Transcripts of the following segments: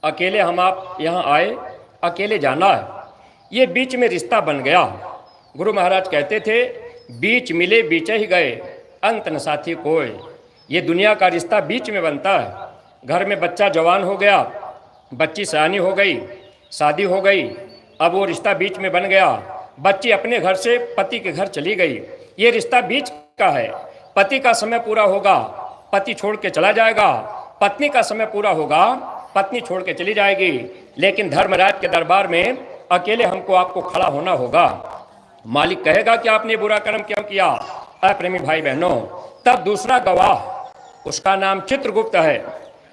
अकेले हम आप यहाँ आए, अकेले जाना है। ये बीच में रिश्ता बन गया। गुरु महाराज कहते थे, बीच मिले बीच ही गए, अंत न साथी कोई। ये दुनिया का रिश्ता बीच में बनता है। घर में बच्चा जवान हो गया, बच्ची सयानी हो गई, शादी हो गई, अब वो रिश्ता बीच में बन गया। बच्ची अपने घर से पति के घर चली गई, ये रिश्ता बीच का है। पति का समय पूरा होगा, पति छोड़ के चला जाएगा। पत्नी का समय पूरा होगा, पत्नी छोड़ के चली जाएगी। लेकिन धर्मराज के दरबार में अकेले हमको आपको खड़ा होना होगा। मालिक कहेगा कि आपने बुरा कर्म क्यों किया। प्रेमी भाई बहनों, तब दूसरा गवाह, उसका नाम चित्रगुप्त है।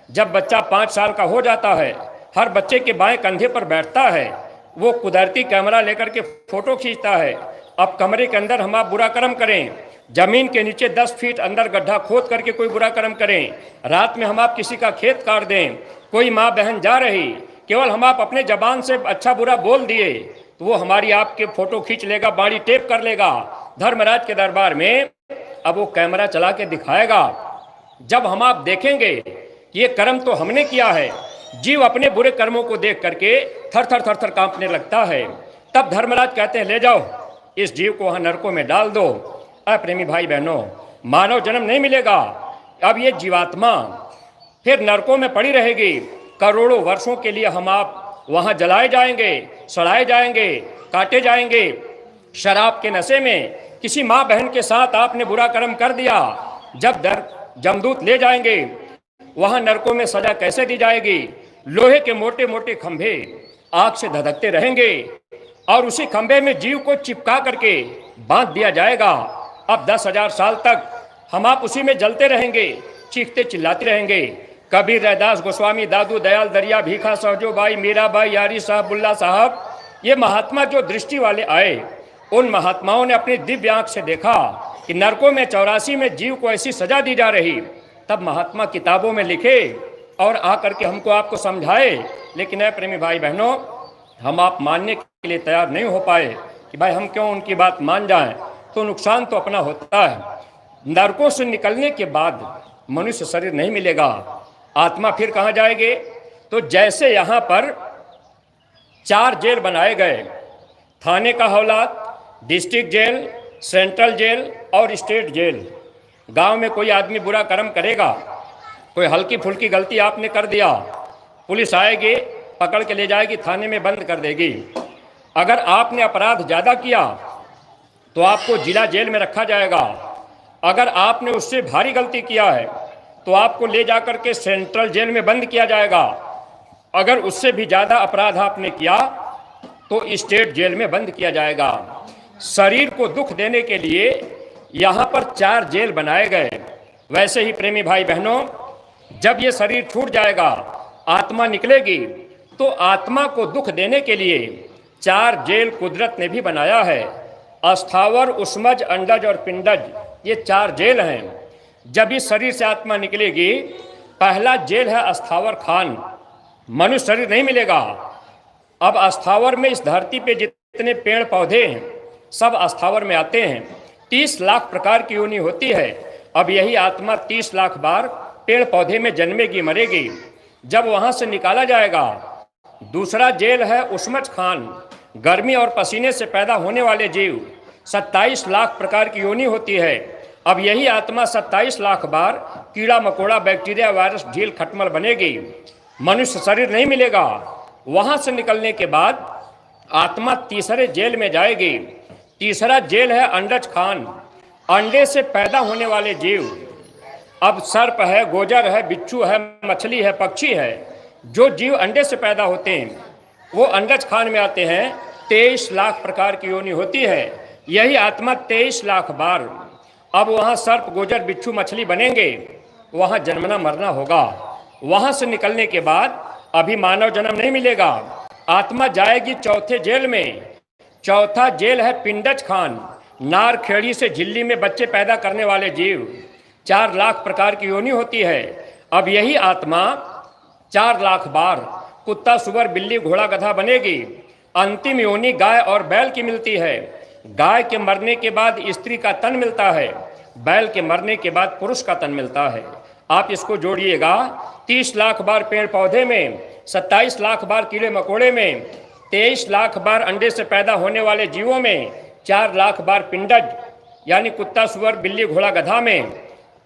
जब बच्चा 5 साल का हो जाता है, हर बच्चे के बाएं कंधे पर बैठता है। वो कुदरती कैमरा लेकर के फोटो खींचता है। अब कमरे के अंदर हम आप बुरा कर्म करें, जमीन के नीचे 10 फीट अंदर गड्ढा खोद करके कोई बुरा कर्म करें, रात में हम आप किसी का खेत काट दें, कोई माँ बहन जा रही, केवल हम आप अपने जबान से अच्छा बुरा बोल दिए तो वो हमारी आपके फोटो खींच लेगा, बॉडी टेप कर लेगा। धर्मराज के दरबार में अब वो कैमरा चला के दिखाएगा। जब हम आप देखेंगे ये कर्म तो हमने किया है, जीव अपने बुरे कर्मों को देख करके थर थर थर थर कांपने लगता है। तब धर्मराज कहते हैं, ले जाओ इस जीव को वहां नरकों में डाल दो। प्रेमी भाई बहनों, मानव जन्म नहीं मिलेगा। अब ये जीवात्मा फिर नरकों में पड़ी रहेगी। करोड़ों वर्षों के लिए हम आप वहां जलाए जाएंगे, सड़ाए जाएंगे, काटे जाएंगे। शराब के नशे में किसी माँ बहन के साथ आपने बुरा कर्म कर दिया, जब जमदूत ले जाएंगे वहां नरकों में सजा कैसे दी जाएगी। लोहे के मोटे मोटे खंभे आग से धधकते रहेंगे और उसी खंभे में जीव को चिपका करके बांध दिया जाएगा। अब 10,000 साल तक हम आप उसी में जलते रहेंगे, चीखते चिल्लाते रहेंगे। कबीर, रैदास, गोस्वामी, दादू, दयाल, दरिया, भीखा, सहजोबाई, मीराबाई, यारी साहब, बुल्ला साहब, ये महात्मा जो दृष्टि वाले आए, उन महात्माओं ने अपनी दिव्य आंख से देखा कि नरकों में 84 में जीव को ऐसी सजा दी जा रही। तब महात्मा किताबों में लिखे और आकर के हमको आपको समझाए। लेकिन है प्रेमी भाई बहनों, हम आप मानने के लिए तैयार नहीं हो पाए कि भाई हम क्यों उनकी बात मान जाएं, तो नुकसान तो अपना होता है। नरकों से निकलने के बाद मनुष्य शरीर नहीं मिलेगा, आत्मा फिर कहाँ जाएगी। तो जैसे यहाँ पर 4 जेल बनाए गए, थाने का हौलात, डिस्ट्रिक्ट जेल, सेंट्रल जेल और स्टेट जेल। गांव में कोई आदमी बुरा कर्म करेगा, कोई हल्की फुल्की गलती आपने कर दिया, पुलिस आएगी, पकड़ के ले जाएगी, थाने में बंद कर देगी। अगर आपने अपराध ज़्यादा किया तो आपको जिला जेल में रखा जाएगा। अगर आपने उससे भारी गलती किया है तो आपको ले जाकर के सेंट्रल जेल में बंद किया जाएगा। अगर उससे भी ज़्यादा अपराध आपने किया तो स्टेट जेल में बंद किया जाएगा। शरीर को दुख देने के लिए यहाँ पर 4 जेल बनाए गए। वैसे ही प्रेमी भाई बहनों, जब ये शरीर छूट जाएगा, आत्मा निकलेगी, तो आत्मा को दुख देने के लिए 4 जेल कुदरत ने भी बनाया है। अस्थावर, उष्मज, अंडज और पिंडज, ये 4 जेल हैं। जब इस शरीर से आत्मा निकलेगी, पहला जेल है अस्थावर खान, मनुष्य शरीर नहीं मिलेगा। अब अस्थावर में इस धरती पे जितने पेड़ पौधे हैं सब अस्थावर में आते हैं। 30 लाख प्रकार की योनि होती है। अब यही आत्मा 30 लाख बार पेड़ पौधे में जन्मेगी, मरेगी। जब वहां से निकाला जाएगा, दूसरा जेल है उष्मज खान, गर्मी और पसीने से पैदा होने वाले जीव। 27 लाख प्रकार की योनि होती है। अब यही आत्मा 27 लाख बार कीड़ा मकोड़ा, बैक्टीरिया, वायरस, झील, खटमल बनेगी। मनुष्य शरीर नहीं मिलेगा। वहां से निकलने के बाद आत्मा तीसरे जेल में जाएगी। तीसरा जेल है अंडज खान, अंडे से पैदा होने वाले जीव। अब सर्प है, गोजर है, बिच्छू है, मछली है, पक्षी है, जो जीव अंडे से पैदा होते हैं वो अंडज खान में आते हैं। 23 लाख प्रकार की योनि होती है। यही आत्मा 23 लाख बार अब वहाँ सर्प, गोजर, बिच्छू, मछली बनेंगे। वहाँ जन्मना मरना होगा। वहाँ से निकलने के बाद अभी मानव जन्म नहीं मिलेगा। आत्मा जाएगी चौथे जेल में। चौथा जेल है पिंडज खान, नार खेड़ी से झिल्ली में बच्चे पैदा करने वाले जीव। 4 लाख प्रकार की योनि होती है। अब यही आत्मा 4 लाख बार कुत्ता, सुअर, बिल्ली, घोड़ा, गधा बनेगी। अंतिम योनि गाय और बैल की मिलती है। गाय के मरने के बाद स्त्री का तन मिलता है, बैल के मरने के बाद पुरुष का तन मिलता है। आप इसको जोड़िएगा, 30 लाख बार पेड़ पौधे में, 27 लाख बार कीड़े मकोड़े में, 23 लाख बार अंडे से पैदा होने वाले जीवों में, 4 लाख बार पिंडज यानी कुत्ता सुअर बिल्ली घोड़ा गधा में,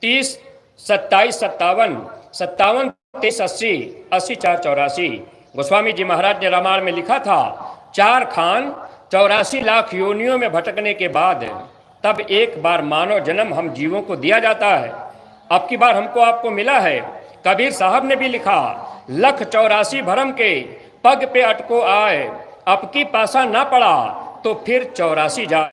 30 27 57 57 23 80 80 4 84। गोस्वामी जी महाराज ने रामायण में लिखा था, 4 खान 84 लाख योनियों में भटकने के बाद तब एक बार मानव जन्म हम जीवों को दिया जाता है। अब की बार हमको आपको मिला है। कबीर साहब ने भी लिखा, 184 भरम के पग पे अटको आए, अब की पासा ना पड़ा तो फिर 84 जाए।